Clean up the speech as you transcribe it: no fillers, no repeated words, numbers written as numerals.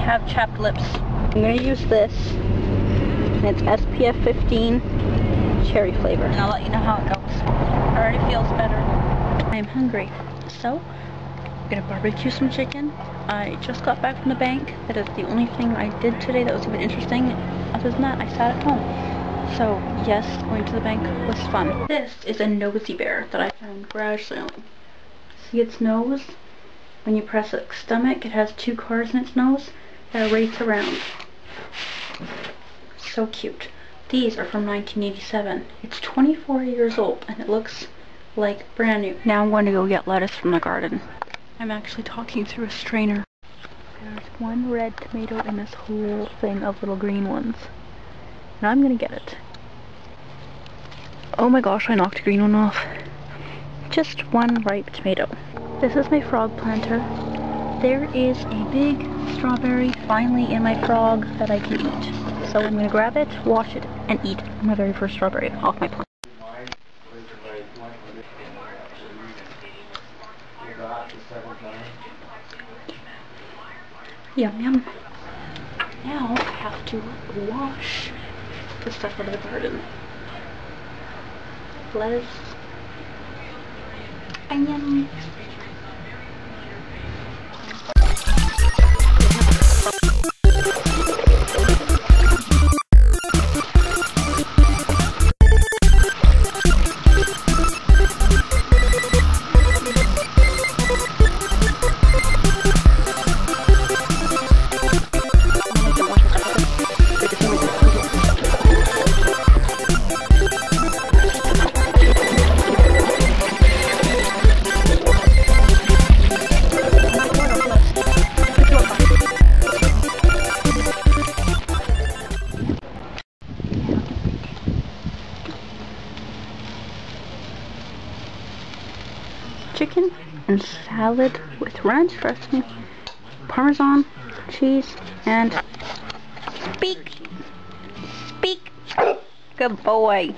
have chapped lips. I'm going to use this, and it's SPF 15 cherry flavor, and I'll let you know how it goes. It already feels better. I'm hungry, so I'm going to barbecue some chicken. I just got back from the bank. That is the only thing I did today that was even interesting. Other than that, I sat at home. So, yes, going to the bank was fun. This is a nosy bear that I found garage sailing. See its nose? When you press its stomach, it has 2 cars in its nose that race around. So cute. These are from 1987. It's 24 years old and it looks like brand new. Now I'm going to go get lettuce from the garden. I'm actually talking through a strainer. There's one red tomato in this whole thing of little green ones. Now I'm gonna get it. Oh my gosh, I knocked a green one off. Just one ripe tomato. This is my frog planter. There is a big strawberry finally in my frog that I can eat. So I'm gonna grab it, wash it, and eat my very first strawberry off my plant. Yum yum. Now I have to wash the stuff out of the garden. Lettuce, onion. Chicken and salad with ranch dressing, Parmesan, cheese, and speak. Good boy.